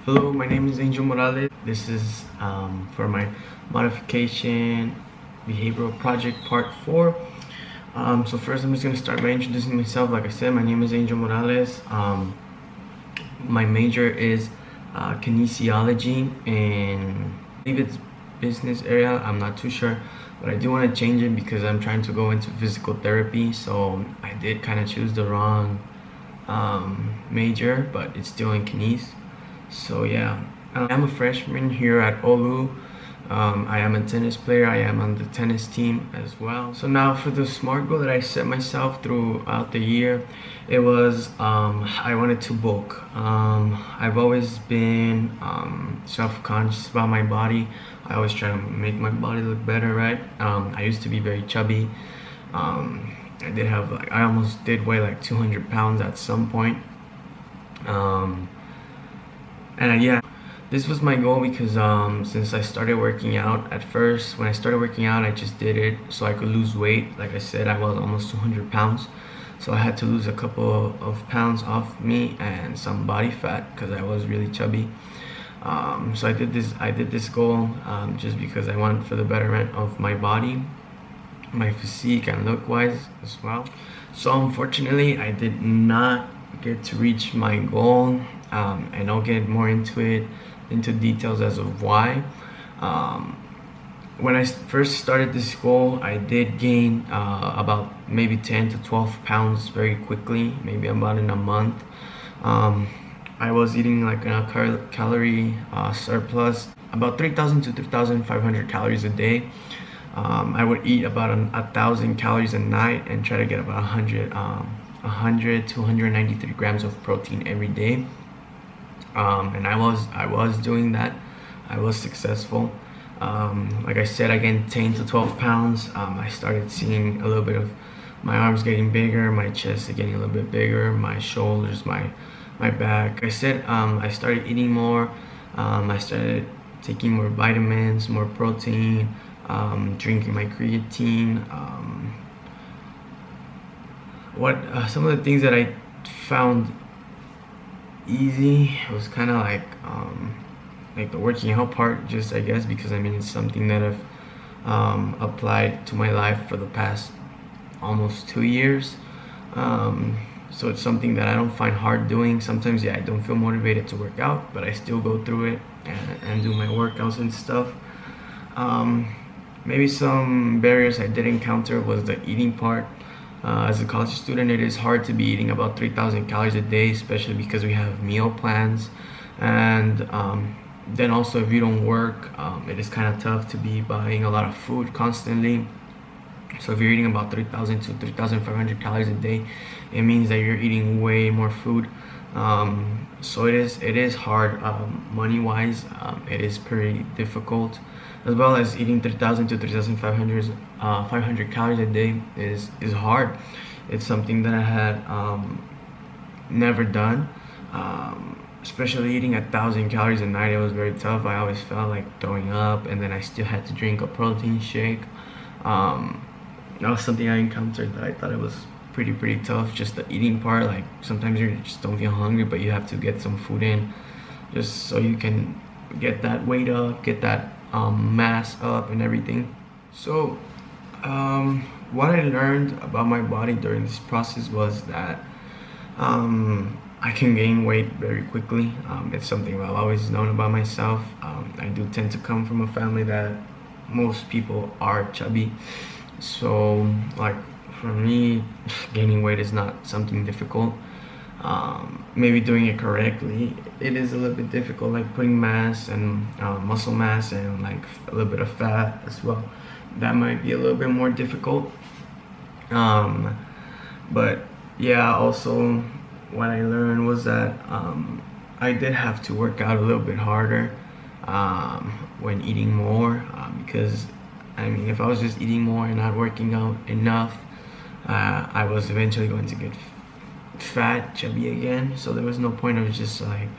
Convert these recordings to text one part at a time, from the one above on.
Hello, my name is Angel Morales. This is for my modification behavioral project part 4. So first I'm just going to start by introducing myself. Like I said, my name is Angel Morales. My major is kinesiology, and I believe it's business area. I'm not too sure, but I do want to change it because I'm trying to go into physical therapy. So I did kind of choose the wrong major, but it's still in kines. So yeah, I'm a freshman here at OLU. I am a tennis player. I am on the tennis team as well. So now for the SMART goal that I set myself throughout the year, it was I wanted to bulk. I've always been self-conscious about my body. I always try to make my body look better, right? I used to be very chubby. I almost did weigh like 200 pounds at some point. And yeah, this was my goal because since I started working out, at first when I started working out, I just did it so I could lose weight. Like I said, I was almost 200 pounds, so I had to lose a couple of pounds off me and some body fat because I was really chubby. So I did this goal just because I wanted for the betterment of my body, my physique, and look wise as well. So unfortunately, I did not get to reach my goal, and I'll get more into details as of why. When I first started this goal, I did gain about maybe 10 to 12 pounds very quickly, maybe about in a month. I was eating like a calorie surplus, about 3,000 to 3,500 calories a day. I would eat about 1,000 calories a night and try to get about 100 to 193 grams of protein every day. And I was doing that. I was successful. Like I said, I gained 10 to 12 pounds. I started seeing a little bit of my arms getting bigger, my chest getting a little bit bigger, my shoulders, my back. Like I said, I started eating more. I started taking more vitamins, more protein, drinking my creatine. Some of the things that I found easy was kind of like the working out part, just I guess, because I mean it's something that I've applied to my life for the past almost 2 years. So it's something that I don't find hard doing. Sometimes, yeah, I don't feel motivated to work out, but I still go through it and do my workouts and stuff. Maybe some barriers I did encounter was the eating part. As a college student, it is hard to be eating about 3,000 calories a day, especially because we have meal plans. And then also, if you don't work, it is kind of tough to be buying a lot of food constantly. So if you're eating about 3,000 to 3,500 calories a day, it means that you're eating way more food. So it is hard money-wise. It is pretty difficult, as well as eating 3,000 to 3,500 calories a day is hard. It's something that I had never done. Especially eating 1,000 calories a night, it was very tough. I always felt like throwing up, and then I still had to drink a protein shake. That was something I encountered that I thought it was pretty tough. Just the eating part, like sometimes you just don't feel hungry, but you have to get some food in just so you can get that weight up, get that mass up and everything. So what I learned about my body during this process was that I can gain weight very quickly. It's something I've always known about myself. I do tend to come from a family that most people are chubby. So like for me, gaining weight is not something difficult. Maybe doing it correctly, it is a little bit difficult, like putting mass and muscle mass and like a little bit of fat as well. That might be a little bit more difficult. But yeah, also what I learned was that I did have to work out a little bit harder when eating more, because I mean, if I was just eating more and not working out enough, I was eventually going to get fat, chubby again. So there was no point of just like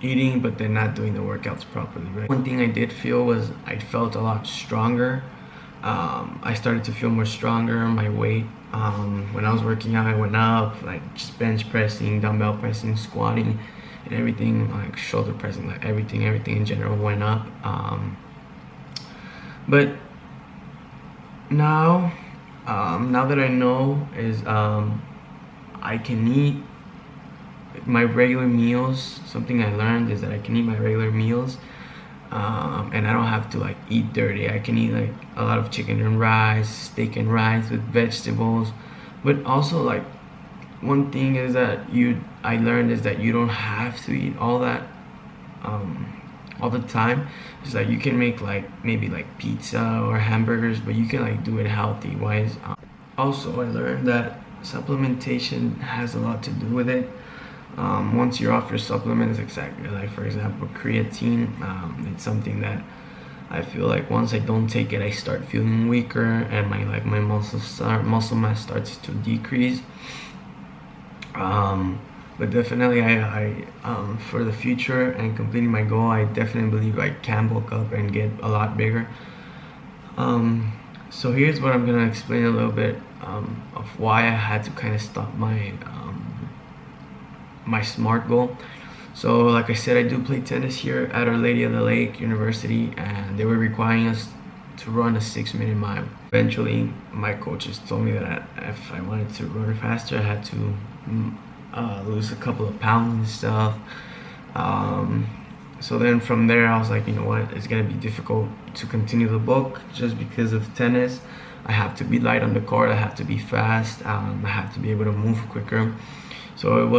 eating but then not doing the workouts properly, right? One thing I did feel was I felt a lot stronger. I started to feel more stronger. My weight, when I was working out, I went up, like just bench pressing, dumbbell pressing, squatting. and everything, like shoulder pressing, like everything in general went up. But now, now that I know is I can eat my regular meals. Something I learned is that I can eat my regular meals, and I don't have to like eat dirty. I can eat like a lot of chicken and rice, steak and rice with vegetables. But also, like, one thing is that I learned is that you don't have to eat all that all the time. It's like you can make like maybe like pizza or hamburgers, but you can like do it healthy wise. Also, I learned that supplementation has a lot to do with it. Once you're off your supplements, exactly like for example creatine, it's something that I feel like once I don't take it, I start feeling weaker, and my muscle mass starts to decrease. But definitely, I for the future and completing my goal, I definitely believe I can bulk up and get a lot bigger. So here's what I'm gonna explain a little bit of why I had to kind of stop my SMART goal. So like I said, I do play tennis here at Our Lady of the Lake University, and they were requiring us to run a 6-minute mile. Eventually, my coaches told me that if I wanted to run faster, I had to lose a couple of pounds and stuff. So then from there, I was like, you know what, it's gonna be difficult to continue the book just because of tennis. I have to be light on the court, I have to be fast, I have to be able to move quicker. So it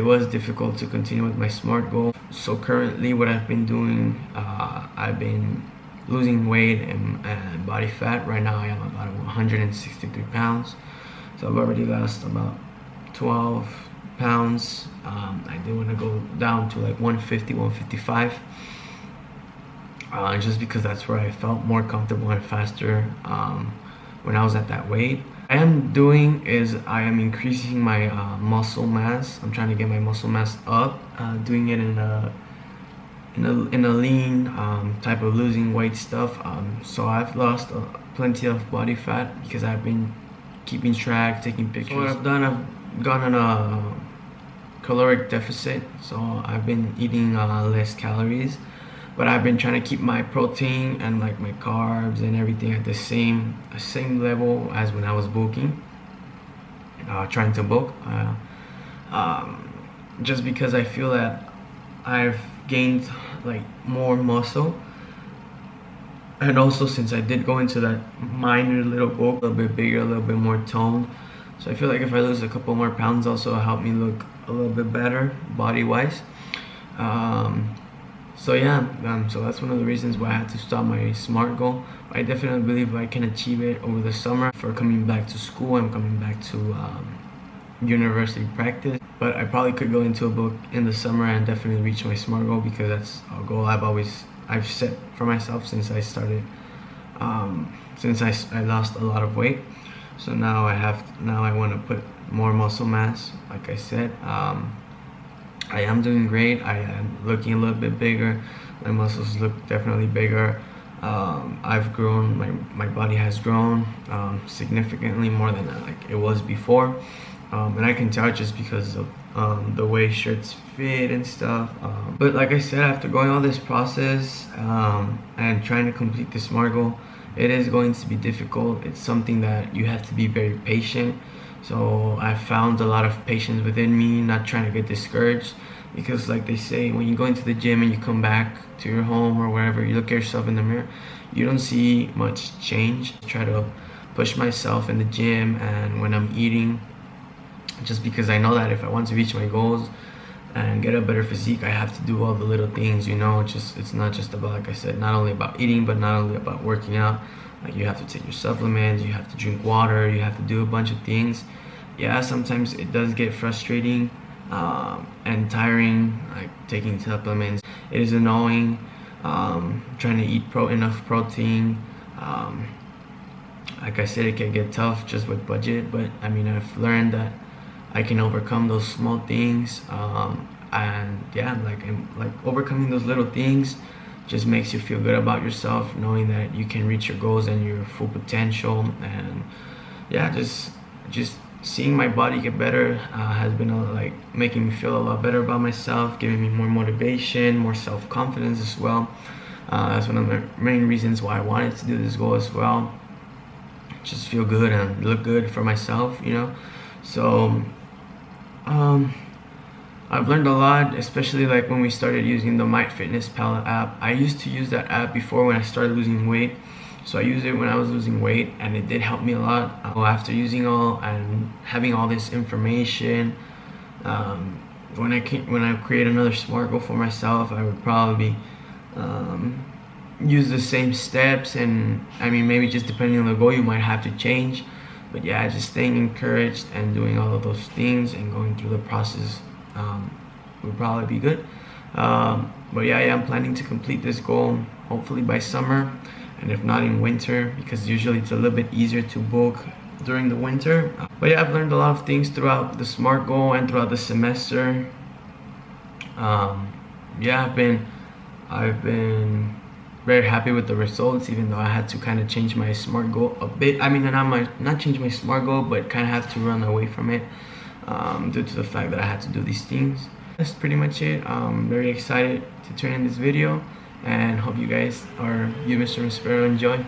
was difficult to continue with my SMART goal. So currently what I've been doing, I've been losing weight and body fat. Right now I am about 163 pounds. So I've already lost about 12 pounds. I do want to go down to like 150, 155. Just because that's where I felt more comfortable and faster when I was at that weight. What I am doing is I am increasing my muscle mass. I'm trying to get my muscle mass up, doing it in a lean type of losing weight stuff. So I've lost plenty of body fat because I've been keeping track, taking pictures. So what I've done, I've gone on a caloric deficit. So I've been eating less calories, but I've been trying to keep my protein and like my carbs and everything at the same level as when I was bulking, trying to bulk, just because I feel that I've gained like more muscle, and also since I did go into that minor little bulk, a little bit bigger, a little bit more toned. So I feel like if I lose a couple more pounds, also help me look a little bit better body wise. So yeah, so that's one of the reasons why I had to stop my SMART goal. I definitely believe I can achieve it over the summer. For coming back to school, I'm coming back to university practice, but I probably could go into a book in the summer and definitely reach my SMART goal, because that's a goal I've set for myself since I started, since I lost a lot of weight. So now I want to put more muscle mass. Like I said, I am doing great. I am looking a little bit bigger. My muscles look definitely bigger. I've grown. My body has grown significantly more than like it was before, and I can tell just because of the way shirts fit and stuff. But like I said, after going all this process and trying to complete the SMART goal, it is going to be difficult. It's something that you have to be very patient. So I found a lot of patience within me, not trying to get discouraged, because like they say, when you go into the gym and you come back to your home or wherever, you look at yourself in the mirror, you don't see much change. I try to push myself in the gym and when I'm eating, just because I know that if I want to reach my goals and get a better physique, I have to do all the little things, you know. It's not just about, like I said, not only about eating, but not only about working out. Like you have to take your supplements, you have to drink water, you have to do a bunch of things. Yeah, sometimes it does get frustrating and tiring, like taking supplements. It is annoying, trying to eat enough protein. Like I said, it can get tough just with budget, but I mean, I've learned that I can overcome those small things, and yeah, like overcoming those little things just makes you feel good about yourself, knowing that you can reach your goals and your full potential. And yeah, just seeing my body get better has been like making me feel a lot better about myself, giving me more motivation, more self-confidence as well. That's one of the main reasons why I wanted to do this goal as well. Just feel good and look good for myself, you know. So I've learned a lot, especially like when we started using the MyFitnessPal app. I used to use that app before when I started losing weight. So I used it when I was losing weight, and it did help me a lot. After using all and having all this information, when I create another SMART goal for myself, I would probably use the same steps, and I mean, maybe just depending on the goal you might have to change, but yeah, just staying encouraged and doing all of those things and going through the process would probably be good. But yeah, I'm planning to complete this goal hopefully by summer, and if not in winter, because usually it's a little bit easier to book during the winter. But yeah, I've learned a lot of things throughout the SMART goal and throughout the semester. Yeah, I've been very happy with the results, even though I had to kind of change my SMART goal a bit. I mean, not change my SMART goal, but kind of have to run away from it due to the fact that I had to do these things. That's pretty much it. I'm very excited to turn in this video, and hope you guys, or you, Mr. Maspero, enjoy.